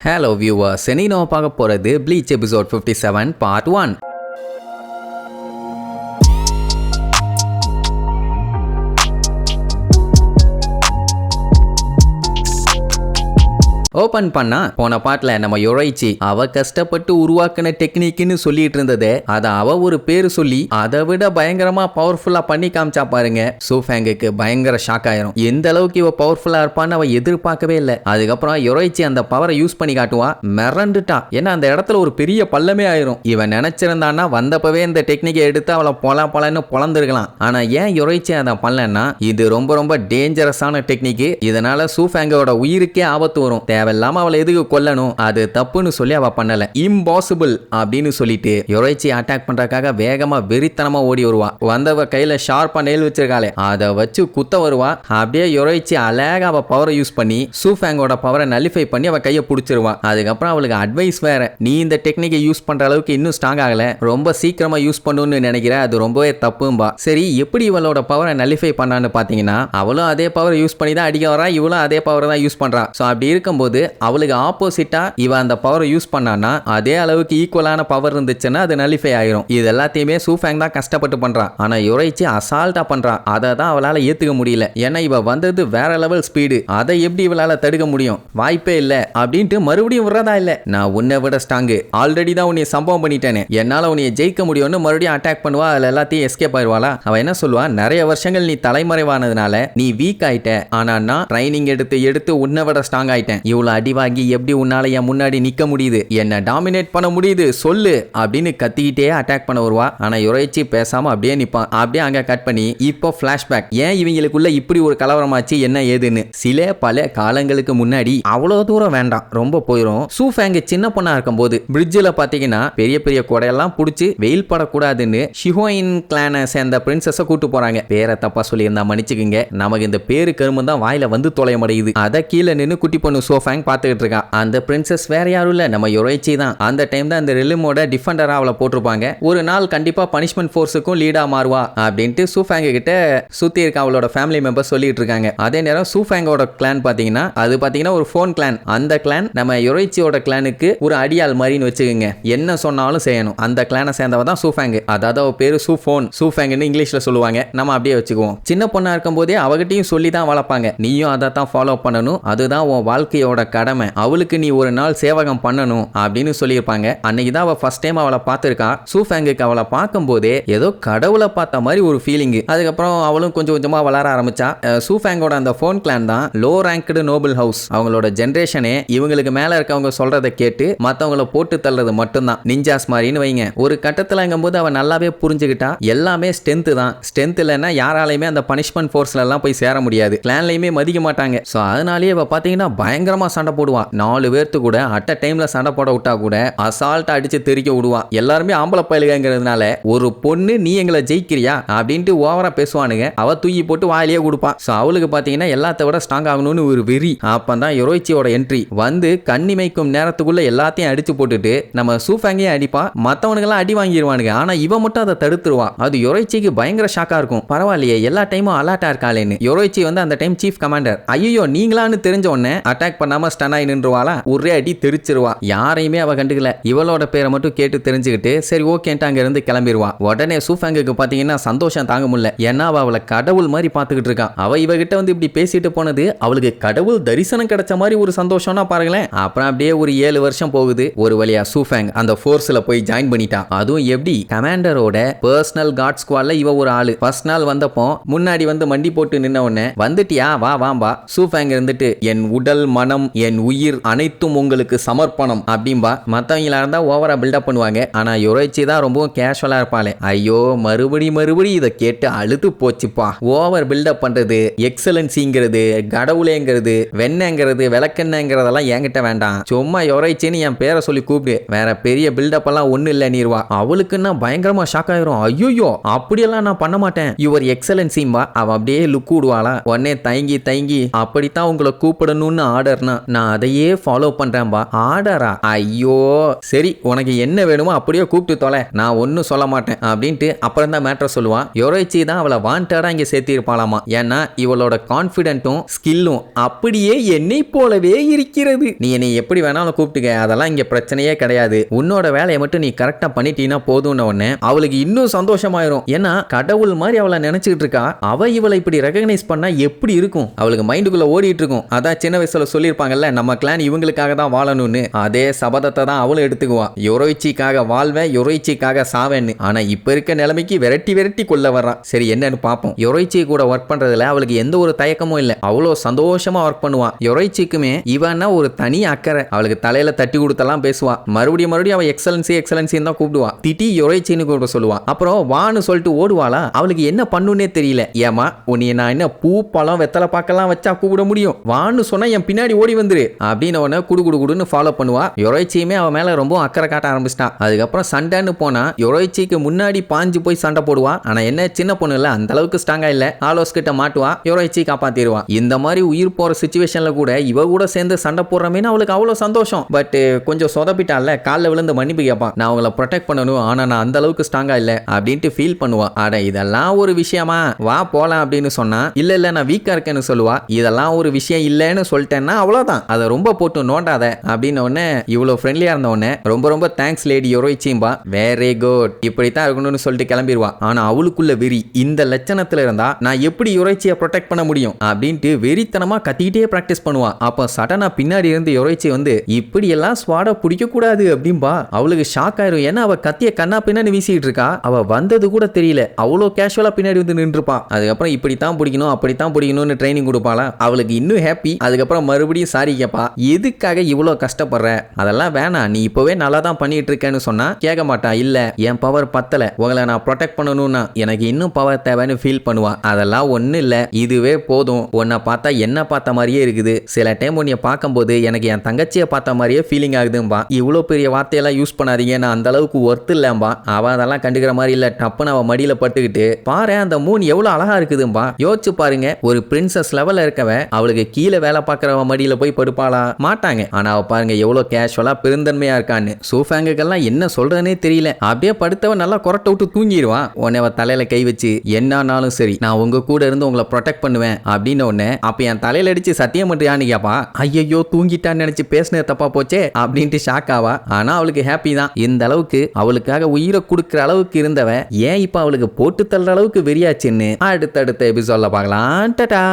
Hello viewers, இன்னைக்கு நம்ம பார்க்க போறது Bleach episode 57 part 1. ஓபன் பண்ணா போன பாட்டுல நம்ம யோரைச்சி அவ கஷ்டப்பட்டு உருவாக்கின டெக்னிக்னு சொல்லிட்டு இருந்தது அத அவ ஒரு பேரு சொல்லி அதை விட பயங்கரமா பவர்ஃபுல்லா பண்ணி காமிச்சா பாருங்க. சூஃபேங்குக்கு பயங்கர ஷாக் ஆயிரும். எந்த அளவுக்கு இவ பவர்ஃபுல்லா இருப்பான்னு அவ எதிர்பார்க்கவே இல்லை. அதுக்கப்புறம் யோரைச்சி அந்த பவரை யூஸ் பண்ணி காட்டுவா. மிரண்டுட்டா. ஏன்னா அந்த இடத்துல ஒரு பெரிய பள்ளமே ஆயிரும். இவன் நினைச்சிருந்தான்னா வந்தப்பவே இந்த டெக்னிக்கை எடுத்து அவளை பொலன்னு பொழந்திருக்கலாம். ஆனா ஏன் யோரைச்சி அதை பண்ணலன்னா இது ரொம்ப ரொம்ப டேஞ்சரஸான டெக்னிக். இதனால சூஃபேங்கோட உயிருக்கே ஆபத்து வரும். தேவையில்லாம அவளை எதுக்கு கொல்லணும், அது தப்புன்னு சொல்லி அவ பண்ணல. இம்பாசிபிள் அப்படின்னு சொல்லிட்டு யோரைச்சி அட்டாக் பண்றதுக்காக வேகமா வெறித்தனமா ஓடி வருவா. வந்தவ கையில ஷார்ப்பா நெயில் வச்சிருக்காளே அதை வச்சு குத்த வருவா. அப்படியே யோரைச்சி அழகா அவ பவரை யூஸ் பண்ணி சூஃபேங்கோட பவரை நலிஃபை பண்ணி அவ கையை பிடிச்சிருவா. அதுக்கப்புறம் அவளுக்கு அட்வைஸ் வேற, நீ இந்த டெக்னிக்கை யூஸ் பண்ற அளவுக்கு இன்னும் ஸ்ட்ராங் ஆகல, ரொம்ப சீக்கிரமா யூஸ் பண்ணுன்னு நினைக்கிற, அது ரொம்பவே தப்பும்பா. சரி, எப்படி இவளோட பவரை நலிஃபை பண்ணான்னு பாத்தீங்கன்னா அவளும் அதே பவர் யூஸ் பண்ணி தான் அடிக்க வரா, இவளும் அதே பவரை தான் யூஸ் பண்றா. ஸோ அப்படி இருக்கும்போது அவளுக்கு ஆப்போசிட்டா இவ அந்த பவரை யூஸ் பண்ணானா அதே அளவுக்கு ஈக்குவலான பவர் இருந்துச்சுன்னா அது நலிஃபை ஆயிரும். இது எல்லாத்தையுமே சூஃபேங் தான் கஷ்டப்பட்டு பண்றா. ஆனா யோரைச்சி அசால்ட்டா பண்றா. அதை தான் அவளால ஏத்துக்க முடியல. ஏன்னா இவ வந்தது வேற லெவல் ஸ்பீடு. அதை எப்படி இவளால தடுக்க முடியும்? வாய்ப்பே இல்ல அப்படின்ட்டு மறுபடியும் விடுறதா இல்ல. நான் உன்னை விட ஸ்ட்ராங்கு, ஆல்ரெடி தான் உன்னை சம்பவம் பண்ணிட்டேனே, என்னால உன்னை ஜெயிக்க முடியும்னு மறுபடியும் அட்டாக் பண்ணுவா. அதுல எல்லாத்தையும் எஸ்கேப் ஆயிடுவாளா. அவ என்ன சொல்லுவா, நிறைய வருஷங்கள் நீ தலைமறைவானதுனால நீ வீக் ஆயிட்ட, ஆனா நான் ட்ரைனிங் எடுத்து உன்னை விட ஸ்ட்ராங் ஆயிட்டேன். இவ்வளவு அடி வாங்கி எப்படி உன்னால என் முன்னாடி நிக்க முடியுது, என்ன டாமினேட் பண்ண முடியுது சொல்லு அப்படின்னு கத்திக்கிட்டே அட்டாக் பண்ண வருவா. ஆனா யோரைச்சி பேசாம அப்படியே நிப்பான். அப்படியே அங்க கட் பண்ணி இப்போ பிளாஷ்பேக். ஏன் இவங்களுக்குள்ள இப்படி ஒரு கலவரமாச்சு என்ன ஏதுன்னு. சில பல காலங்களுக்கு முன்னாடி, அவ்வளவு தூரம் வேண்டாம் ரொம்ப போயிரும். சூஃபேங் சின்ன பொண்ணா இருக்கும் போது பிரிட்ஜில் பாத்தீங்கன்னா பெரிய பெரிய கொடையெல்லாம் பிடிச்சி வெயில் படக்கூடாதுன்னு ஷிஹோயின் கிளானை சேர்ந்த பிரின்சஸை கூட்டு போறாங்க. பேரை தப்பா சொல்லியிருந்தா மன்னிச்சுக்குங்க, நமக்கு இந்த பேரு கரும்பு தான் வாயில வந்து தொலைய முடியுது. அதை கீழே நின்று குட்டி பொண்ணு சோஃபேங் பார்த்துக்கிட்டு இருக்கா. அந்த பிரின்சஸ் வேற யாரும் இல்ல, நம்ம யோரைச்சி தான். அந்த டைம் தான் அந்த ரெலிமோட டிஃபெண்டரா அவளை போட்டிருப்பாங்க. ஒரு நாள் கண்டிப்பா பனிஷ்மெண்ட் ஃபோர்ஸுக்கும் லீடா மாறுவா அப்படின்ட்டு சூஃபேங் கிட்ட சுத்தி இருக்க அவளோட ஃபேமிலி மெம்பர்ஸ் சொல்லிட்டு இருக்காங்க. அதே நேரம் சூஃபேங்கோட கிளான் பாத்தீங்கன்னா அது பாத்தீங்கன்னா ஒரு ஃபோன் கிளான். அந்த கிளான் நம்ம யோரைச்சியோட கிளானுக்கு ஒரு அடியாள் மாதிரின்னு வச்சுக்கோங்க. என்ன சொன்னாலும் செய்யணும். அந்த கிளானை சேர்ந்தவ தான் சூஃபேங். அதாவது அவ பேரு சூஃபோன், சூஃபேங்னு இங்கிலீஷ்ல சொல்லுவாங்க. நம்ம அப்படியே வச்சுக்குவோம். சின்ன பொண்ணா இருக்கும் போதே அவகிட்டையும் சொல்லி தான் வளர்ப்பாங்க. நீயும் அதை தான் ஃபாலோ பண்ணணும், அதுதான் உன் வாழ்க்கையோட கடமை, அவளுக்கு நீ ஒரு நாள் சேவகம் பண்ணணும் அப்படின்னு சொல்லியிருப்பாங்க. அன்னைக்கு தான் அவ ஃபர்ஸ்ட் டைம் அவளை பார்த்திருக்கா. சூஃபேங்குக்கு அவளை பார்க்கும் போதே ஏதோ கடவுளை பார்த்த மாதிரி ஒரு ஃபீலிங். அதுக்கப்புறம் அவளும் கொஞ்சம் கொஞ்சமா வளர ஆரம்பிச்சா. சூஃபேங்கோட அந்த ஃபோன் கிளான் தான் லோ ரேங்க்டு நோபல் ஹவுஸ். அவங்களோட ஜெனரேஷனே இவங்களுக்கு மேல இருக்கவங்க சொல்றதை கேட்டு மத்தவங்களை போட்டு தள்ளுறது மட்டும்தான், நிஞ்சாஸ் மாதிரின்னு வைங்க. ஒரு கட்டத்தில்ங்கும்போது அவ நல்லாவே புரிஞ்சுக்கிட்டா எல்லாமே ஸ்ட்ரென்த் தான். ஸ்ட்ரென்த் இல்லைன்னா யாராலையுமே அந்த பனிஷ்மெண்ட் ஃபோர்ஸ்ல எல்லாம் போய் சேர முடியாது, கிளான்லயுமே மதிக்க மாட்டாங்க. ஸோ அதனாலேயே அவ பாத்தீங்கன்னா பயங்கரமா சண்டை போடுவா. 4 பேர்த்து கூட அட்ட டைம்ல சண்டை போட விட்டா கூட அசால்ட்டா அடிச்சு தெரிக்க விடுவா. எல்லாருமே ஆம்பளை பயலுங்கிறதுனால ஒரு பொண்ணு நீ எங்களை ஜெயிக்கிறியா அப்படின்ட்டு ஓவரா பேசுவானுங்க. அவ தூக்கி போட்டு வாயிலேயே கொடுப்பான். ஸோ அவளுக்கு பாத்தீங்கன்னா எல்லாத்த விட ஸ்ட்ராங் ஆகணும்னு ஒரு வெறி. அப்பதான் யோரைச்சியோட என்ட்ரி வந்து கண்ணிமைக்கும் நேரத்துக்குள்ள எல்லாத்தையும் அடிச்சு போட்டுட்டு நம்ம சூஃபேங்கையும் அடிப்பா. மத்தவனுக்கெல்லாம் அடி வாங்கிடுவானுங்க. ஆனா இவ மட்டும் அதை தடுத்துருவா. அது யோரைச்சிக்கு பயங்கர ஷாக்கா இருக்கும். பரவாயில்லையே எல்லா டைமும் அலர்ட்டா இருக்காளேன்னு. யோரைச்சி வந்து அந்த டைம் சீஃப் கமாண்டர். ஐயோ நீங்களான்னு தெரிஞ்ச உடனே அட்டாக் பண்ணாம ஸ்டன் ஆகி நின்றுவாளா, ஒரே அடி தெரிச்சிருவா. யாரையுமே அவ கண்டுக்கல. இவளோட பேரை மட்டும் கேட்டு தெரிஞ்சுக்கிட்டு சரி ஓகேன்ட்டு அங்க இருந்து கிளம்பிடுவா. உடனே சூஃபேங்குக்கு பாத்தீங்கன்னா சந்தோஷம் தாங்க முடியல. ஏன்னா அவளை கடவுள் மாதிரி பாத்துக்கிட்டு இருக்கா. அவ இவகிட்ட வந்து இப்படி பேசிட்டு போனது அவளுக்கு கடவுள் தரிசனம் கிடைச்ச மாதிரி ஒரு சந்தோஷம்னா பாருங்களேன். அப்புறம் அப்படியே ஒரு 7 வருஷம் போகுது. ஒரு வழியா சூஃபேங் அந்த ஃபோர்ஸ்ல போய் ஜாயின் பண்ணிட்டா. அதுவும் எப்படி, கமாண்டரோட பர்சனல் கார்ட் ஸ்குவாட்ல இவ ஒரு ஆளு. ஃபர்ஸ்ட் நாள் வந்தப்போ முன்னாடி வந்து மண்டி போட்டு நின்ன உடனே வந்துட்டியா வா வாம்பா. சூஃபேங் இருந்துட்டு என் உடல் மனம் என் உயிர் அனைத்தும் உங்களுக்கு சமர்ப்பணம் அப்படின்பா. மற்றவங்களா இருந்தா ஓவரா பில்டப் பண்ணுவாங்க. ஆனா யோரைச்சி தான் ரொம்பவும் கேஷுவலா இருப்பாளே. ஐயோ மறுபடி இதை கேட்டு அழுத்து போச்சுப்பா. ஓவர் பில்டப் பண்றது, எக்ஸலன்சிங்கிறது, கடவுளேங்கிறது, வெண்ணங்கிறது, விளக்கெண்ணங்கிறதெல்லாம் என்கிட்ட வேண்டாம். சும்மா யோரைச்சின்னு என் பேரை சொல்லி கூப்பிடு, வேற பெரிய பில்டப் எல்லாம் ஒண்ணு இல்ல நீர்வா. அவளுக்குன்னா பயங்கரமா ஷாக் ஆயிரும். ஐயோ அப்படியெல்லாம் நான் பண்ண மாட்டேன், யுவர் எக்ஸலன்சிம்பா. அவ அப்படியே லுக் விடுவாளா. உடனே தயங்கி அப்படித்தான் உங்களை கூப்பிடணும்னு ஆர்டர்னா நான் அதையே ஃபாலோ பண்றேன்பா. ஆர்டரா? ஐயோ சரி, உனக்கு என்ன வேணுமோ அப்படியே கூப்பிட்டு தொலை, நான் ஒன்னும் சொல்ல மாட்டேன் அப்படின்ட்டு அப்புறம் தான் மேட்டர் சொல்லுவான். யோரோச்சி தான் அவளை வாண்டடா இங்க சேர்த்திருப்பாளாமா. ஏன்னா இவளோட கான்பிடென்ட்டும் ஸ்கில்லும் அப்படியே என்னை போலவே இருக்கிறது. நீ என்னை எப்படி வேணாலும் கூப்பிட்டுக்க, அதெல்லாம் இங்க பிரச்சனையே கிடையாது. உன்னோட வேலையை மட்டும் நீ கரெக்டா பண்ணிட்டீங்கன்னா போதும்னு உடனே அவளுக்கு இன்னும் சந்தோஷமாயிரும். ஏன்னா கடவுள் மாதிரி அவளை நினைச்சிட்டு இருக்கா. அவ இவளை இப்படி ரெகக்னைஸ் பண்ணா எப்படி இருக்கும்? அவளுக்கு மைண்டுக்குள்ள ஓடிட்டு இருக்கும். அதான் சின்ன வயசுல சொல்லியிருப்பாங்கல்ல, நம்ம கிளான் இவங்களுக்காக தான் வாழணும்னு. அதே சபதத்தை தான் அவளும் எடுத்துக்குவா. யோரோய்ச்சிக்காக வாழ்வேன், யோரோய்ச்சிக்காக சாவேன்னு. ஆனா இப்ப இருக்க நிலைமைக்கு விரட்டி கொள்ள வர்றான். சரி என்னன்னு பாப்போம். யோரோய்ச்சி கூட ஒர்க் பண்றதுல அவளுக்கு எந்த ஒரு தயக்கமும் இல்ல. அவ்வளோ சந்தோஷமா ஒர்க் பண்ணுவான். யோரோய்ச்சிக்குமே இவன்னா ஒரு தனி அக்கறை. அவளுக்கு தலையில தட்டி கொடுத்தெல்லாம் பேசுவா. மறுபடியும் அவ எக்ஸலன்சி தான் கூப்பிடுவா. திட்டி யோரோய்ச்சின்னு கூப்பிட சொல்லுவா. அப்புறம் வான்னு சொல்லிட்டு ஓடுவாளா. அவளுக்கு என்ன பண்ணுன்னே தெரியல. ஏமா உன்னை நான் என்ன பூ பழம் வெத்தலை பாக்கலாம் வச்சா கூப்பிட முடியும்? வான்னு சொன்னா என் பின்னாடி ஓடி வந்துரு அப்படின்னு உடனே குடுன்னு ஃபாலோ பண்ணுவா. யோரோய்ச்சியுமே அவன் மேல ரொம்ப அக்கறை காட்ட ஆரம்பிச்சிட்டான். அதுக்கப்புறம் சண்டைன்னு போனா யோரோய்ச்சிக்கு முன்னாடி பாஞ்சு போய் சண்டை போடுவா. ஆனா என்ன சின்ன பொண்ணு இல்ல, அந்த அளவுக்கு ஸ்ட்ராங்கா இல்ல. ஆலோஸ் கிட்ட மாட்டுவா. யோரோய்ச்சி காப்பாத்திடுவா. இந்த மாதிரி உயிர் போற சிச்சுவேஷன்ல கூட இவ கூட சேர்ந்து சண்டை போடுறமேனு அவளுக்கு அவ்வளவு சந்தோஷம். பட் கொஞ்சம் சொதப்பிட்டால, காலில் விழுந்து மன்னிப்பு கேட்பான். நான் அவங்கள ப்ரொடெக்ட் பண்ணணும், ஆனா நான் அந்த அளவுக்கு ஸ்ட்ராங்கா இல்ல அப்படின்ட்டு ஃபீல் பண்ணுவா. அட இதெல்லாம் ஒரு விஷயமா, வா போலாம் அப்படின்னு சொன்னா இல்ல நான் வீக்கா இருக்கேன்னு சொல்லுவா. இதெல்லாம் ஒரு விஷயம் இல்லைன்னு சொல்லிட்டேன்னா அவ்வளவுதான், அதை ரொம்ப போட்டு நோண்டாத அப்படின்னு உடனே இவ்வளவு ஃப்ரெண்ட்லியா இருந்த உடனே ரொம்ப தேங்க்ஸ் லேடி யோரோய்ச்சிம்பா, வெரி குட், இப்படித்தான் இருக்கணும்னு சொல்லிட்டு கிளம்பிடுவா. ஆனா அவளுக்குள்ள வெறி. இந்த லட்சணத்துல இருந்தா நான் எப்படி யோரோய்ச்சியை ப்ரொடெக்ட் பண்ண முடியும் அப்படின்ட்டு வெறித்தனமா கத்திக்கிட்டே பிராக்டிஸ் பண்ணுவா. அப்ப சடனா பின்னாடி இருந்து யோரோய்ச்சி வந்து இப்படி எல்லாம் ஸ்வாட பிடிக்க கூடாது அப்படின்பா. அவளுக்கு ஷாக் ஆயிரும். ஏன்னா அவ கத்திய கண்ணா பின்னாடி வீசிட்டு இருக்கா. அவ வந்தது கூட தெரியல. அவ்வளோ கேஷுவலா பின்னாடி வந்து நின்றுப்பா. அதுக்கப்புறம் இப்படித்தான் பிடிக்கணும் அப்படித்தான் பிடிக்கணும்னு ட்ரைனிங் கொடுப்பாளா. அவளுக்கு இன்னும் ஹாப்பி. அதுக்கப்புறம் மறுபடியும் சாரி கேப்பா. எதுக்காக இவ்வளோ கஷ்டப்படுற, அதெல்லாம் வேணாம், நீ இப்பவே நல்லா தான் பண்ணிட்டு இருக்கேன்னு சொன்னா கேட்க மாட்டா. இல்ல என் பவர் பத்தல, உங்களை நான் ப்ரொடெக்ட் பண்ணணும்னா எனக்கு இன்னும் பவர் தேவைன்னு ஃபீல் பண்ணுவா. அதெல்லாம் ஒன்றும் இல்லை, இதுவே போதும். உன்னை பார்த்தா என்ன பார்த்த மாதிரியே இருக்குது. சில டைம் உன்னை பார்க்கும்போது எனக்கு என் தங்கச்சியை பார்த்த மாதிரியே ஃபீலிங் ஆகுதும்பா. இவ்வளோ பெரிய வார்த்தையெல்லாம் யூஸ் பண்ணாதீங்க, நான் அந்த அளவுக்கு ஒர்த் இல்லம்பா. அவ அதெல்லாம் கண்டுக்கிற மாதிரி இல்லை. டப்புன்னு அவன் மடியில பட்டுக்கிட்டு பாரு அந்த மூன் எவ்வளோ அழகா இருக்குதும்பா. யோசிச்சு பாருங்க, ஒரு பிரின்சஸ் லெவல்ல இருக்கவ அவளுக்கு கீழே வேலை பார்க்குறவ மடியில போய் படுப்பாளா? மாட்டாங்க. ஆனா அவ பாருங்க எவ்வளோ கேஷுவலா பெருந்தன்மையா இருக்கான்னு. சூஃபேங்குக்கெல்லாம் என்ன சொல்றதுனே தெரியல. அப்படியே படுத்தவன் நல்லா கொரட்டை விட்டு தூங்கிடுவான். உன்னை அவ தலையில கை வச்சு என்னானாலும் சரி நான் உங்க கூட இருந்து உங்களை ப்ரொடெக்ட் பண்ணுவேன் அப்படின்னு உடனே அப்ப என் தலையில அடிச்சு சத்தியம் பண்றியான்னு கேப்பா. ஐயோ தூங்கிட்டான்னு நினைச்சு பேசினது தப்பா போச்சே அப்படின்ட்டு ஷாக் ஆவா. ஆனா அவளுக்கு ஹாப்பி தான். இந்த அளவுக்கு அவளுக்காக உயிரை கொடுக்குற அளவுக்கு இருந்தவ ஏன் இப்ப அவளுக்கு போட்டு தள்ளுற அளவுக்கு வெறியாச்சுன்னு அடுத்தடுத்த எபிசோட்ல பார்க்கலாம். டடா.